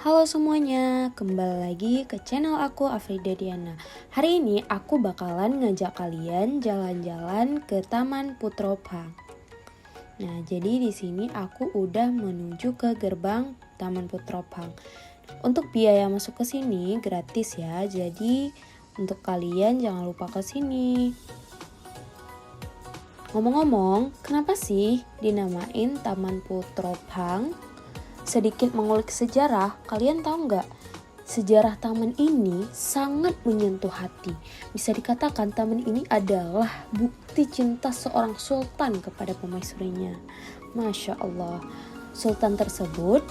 Halo semuanya, kembali lagi ke channel aku Afrida Diana. Hari ini aku bakalan ngajak kalian jalan-jalan ke Taman Putropang. Nah, jadi di sini aku udah menuju ke gerbang Taman Putropang. Untuk biaya masuk ke sini gratis ya. Jadi untuk kalian jangan lupa ke sini. Ngomong-ngomong, kenapa sih dinamain Taman Putropang? Sedikit mengulik sejarah, kalian tahu nggak? Sejarah taman ini sangat menyentuh hati. Bisa dikatakan taman ini adalah bukti cinta seorang sultan kepada permaisurinya. Masya Allah, sultan tersebut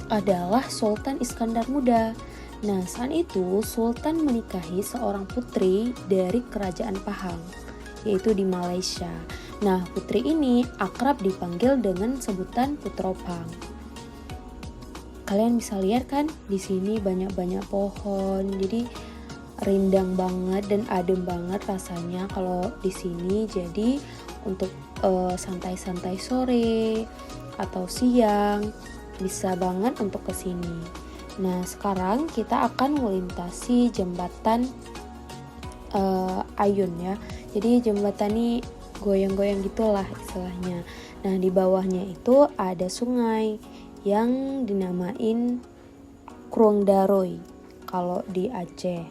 adalah Sultan Iskandar Muda. Nah, saat itu sultan menikahi seorang putri dari kerajaan Pahang, yaitu di Malaysia. Nah, putri ini akrab dipanggil dengan sebutan Putropang. Kalian bisa lihat kan, di sini banyak-banyak pohon, jadi rindang banget dan adem banget rasanya kalau di sini. Jadi untuk santai-santai sore atau siang bisa banget untuk kesini. Nah, sekarang kita akan melintasi jembatan Ayun ya. Jadi jembatan ini goyang-goyang gitulah istilahnya. Nah, di bawahnya itu ada sungai yang dinamain Krueng Daroy kalau di Aceh.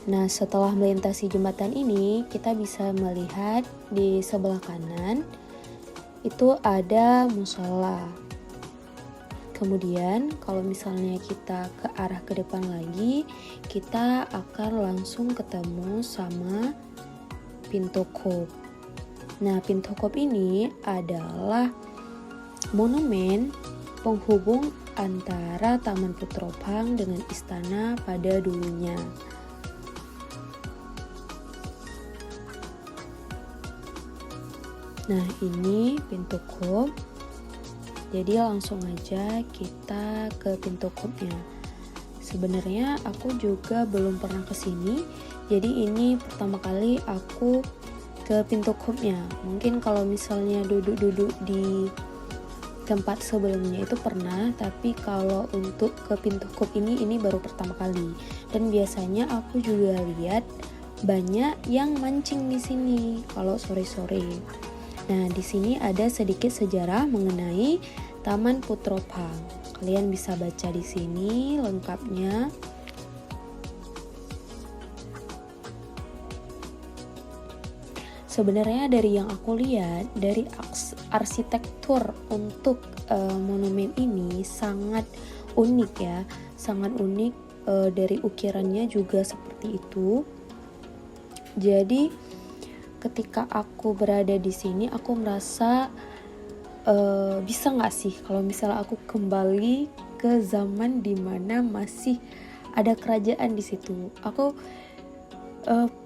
Nah, setelah melintasi jembatan ini, kita bisa melihat di sebelah kanan itu ada musola. Kemudian kalau misalnya kita ke arah ke depan lagi, kita akan langsung ketemu sama Pintu Kop. Nah, Pintu Kop ini adalah monumen penghubung antara Taman Putropang dengan istana pada dulunya. Nah, ini Pintu Kop. Jadi langsung aja kita ke Pintu Kopnya. Sebenarnya aku juga belum pernah kesini, jadi ini pertama kali aku ke Pintu Kopnya. Mungkin kalau misalnya duduk-duduk di tempat sebelumnya itu pernah, tapi kalau untuk ke Pintu Kop ini baru pertama kali. Dan biasanya aku juga lihat banyak yang mancing di sini kalau sore-sore. Nah, di sini ada sedikit sejarah mengenai Taman Putropang. Kalian bisa baca di sini lengkapnya. Sebenarnya dari yang aku lihat, dari arsitektur untuk monumen ini sangat unik ya, sangat unik. Dari ukirannya juga seperti itu. Jadi ketika aku berada di sini, aku merasa bisa nggak sih kalau misalnya aku kembali ke zaman dimana masih ada kerajaan di situ. Aku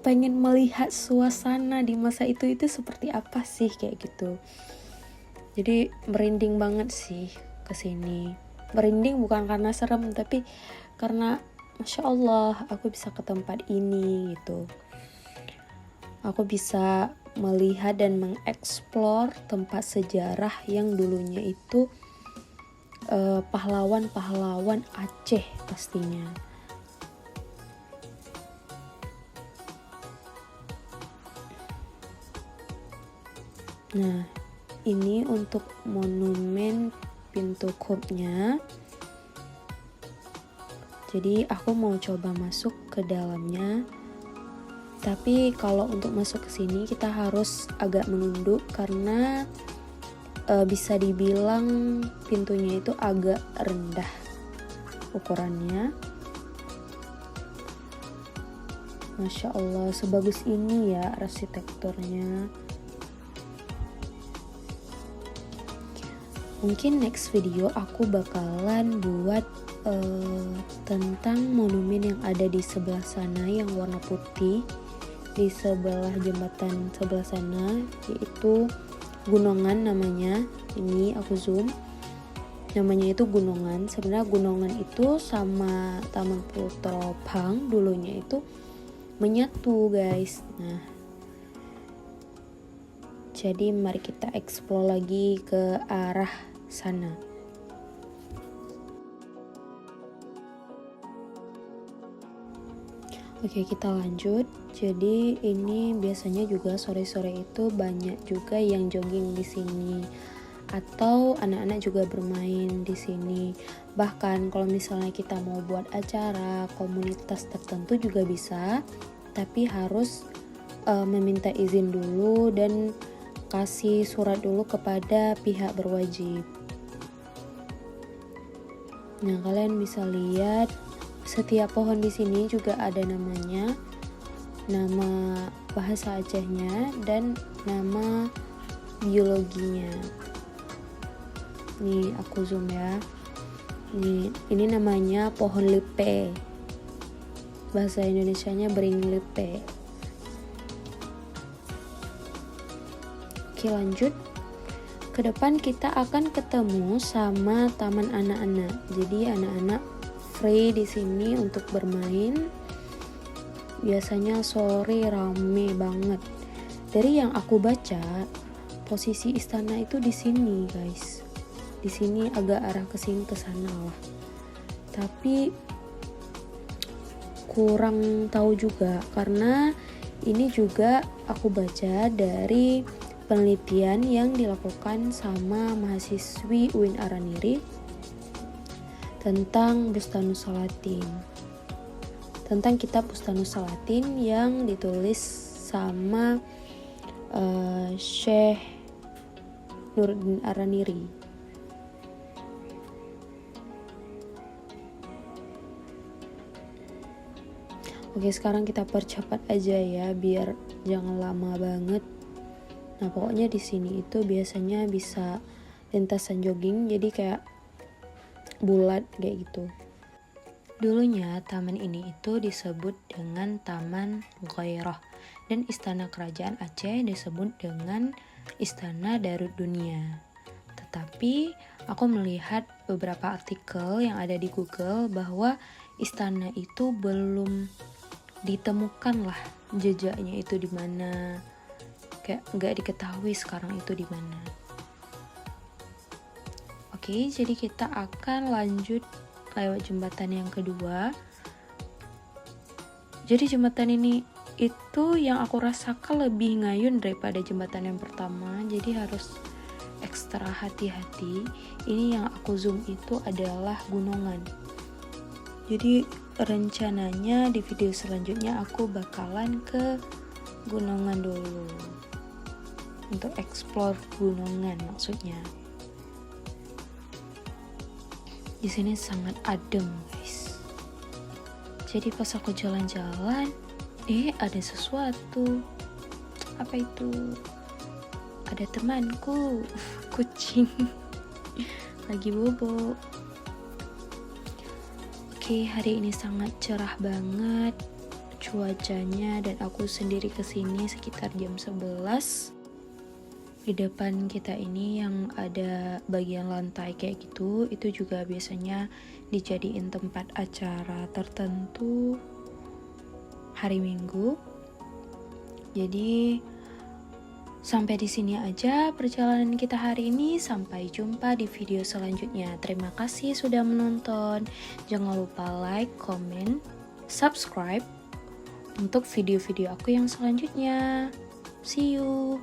pengen melihat suasana di masa itu seperti apa sih kayak gitu. Jadi merinding banget sih ke sini. Merinding bukan karena serem, tapi karena Masya Allah aku bisa ke tempat ini gitu. Aku bisa melihat dan mengeksplor tempat sejarah yang dulunya itu pahlawan-pahlawan Aceh pastinya. Nah, ini untuk monumen Pintu Kopnya. Jadi aku mau coba masuk ke dalamnya. Tapi kalau untuk masuk ke sini kita harus agak menunduk karena bisa dibilang pintunya itu agak rendah ukurannya. Masya Allah, sebagus ini ya arsitekturnya. Mungkin next video aku bakalan buat tentang monumen yang ada di sebelah sana yang warna putih. Di sebelah jembatan sebelah sana, yaitu Gunungan namanya. Ini aku zoom, namanya itu Gunungan. Sebenarnya Gunungan itu sama Taman Putropang dulunya itu menyatu guys. Nah, jadi mari kita explore lagi ke arah sana. Oke, kita lanjut. Jadi ini biasanya juga sore-sore itu banyak juga yang jogging di sini, atau anak-anak juga bermain di sini. Bahkan kalau misalnya kita mau buat acara komunitas tertentu juga bisa, tapi harus meminta izin dulu dan kasih surat dulu kepada pihak berwajib. Nah, kalian bisa lihat setiap pohon di sini juga ada namanya, nama bahasa Acehnya dan nama biologinya. Nih aku zoom ya. Nih, ini namanya pohon lepe. Bahasa Indonesianya beringin lepe. Oke, lanjut. Ke depan kita akan ketemu sama taman anak-anak. Jadi anak-anak free di sini untuk bermain. Biasanya sore rame banget. Dari yang aku baca, posisi istana itu di sini, guys. Di sini agak arah ke sini ke sana lah. Tapi kurang tahu juga karena ini juga aku baca dari penelitian yang dilakukan sama mahasiswi UIN Araniri tentang Bustanus Salatin, tentang kitab Bustanus Salatin yang ditulis sama Syekh Nuruddin Araniri. Oke, sekarang kita percepat aja ya biar jangan lama banget. Nah, pokoknya di sini itu biasanya bisa lintasan jogging, jadi kayak bulat kayak gitu. Dulunya taman ini itu disebut dengan Taman Ghairah dan istana kerajaan Aceh disebut dengan Istana Darud Dunia. Tetapi aku melihat beberapa artikel yang ada di Google bahwa istana itu belum ditemukan lah jejaknya itu di mana. Kayak nggak diketahui sekarang itu di mana. Oke, jadi kita akan lanjut lewat jembatan yang kedua. Jadi jembatan ini itu yang aku rasakan lebih ngayun daripada jembatan yang pertama. Jadi harus ekstra hati-hati. Ini yang aku zoom itu adalah gunungan. Jadi rencananya di video selanjutnya aku bakalan ke gunungan dulu. Untuk explore gunungan maksudnya. Di sini sangat adem, guys. Jadi pas aku jalan-jalan, ada sesuatu. Apa itu? Ada temanku, kucing. Lagi bobo. Oke, hari ini sangat cerah banget cuacanya dan aku sendiri kesini sekitar jam 11. Di depan kita ini yang ada bagian lantai kayak gitu, itu juga biasanya dijadiin tempat acara tertentu hari Minggu. Jadi sampai di sini aja perjalanan kita hari ini. Sampai jumpa di video selanjutnya. Terima kasih sudah menonton. Jangan lupa like, comment, subscribe untuk video-video aku yang selanjutnya. See you.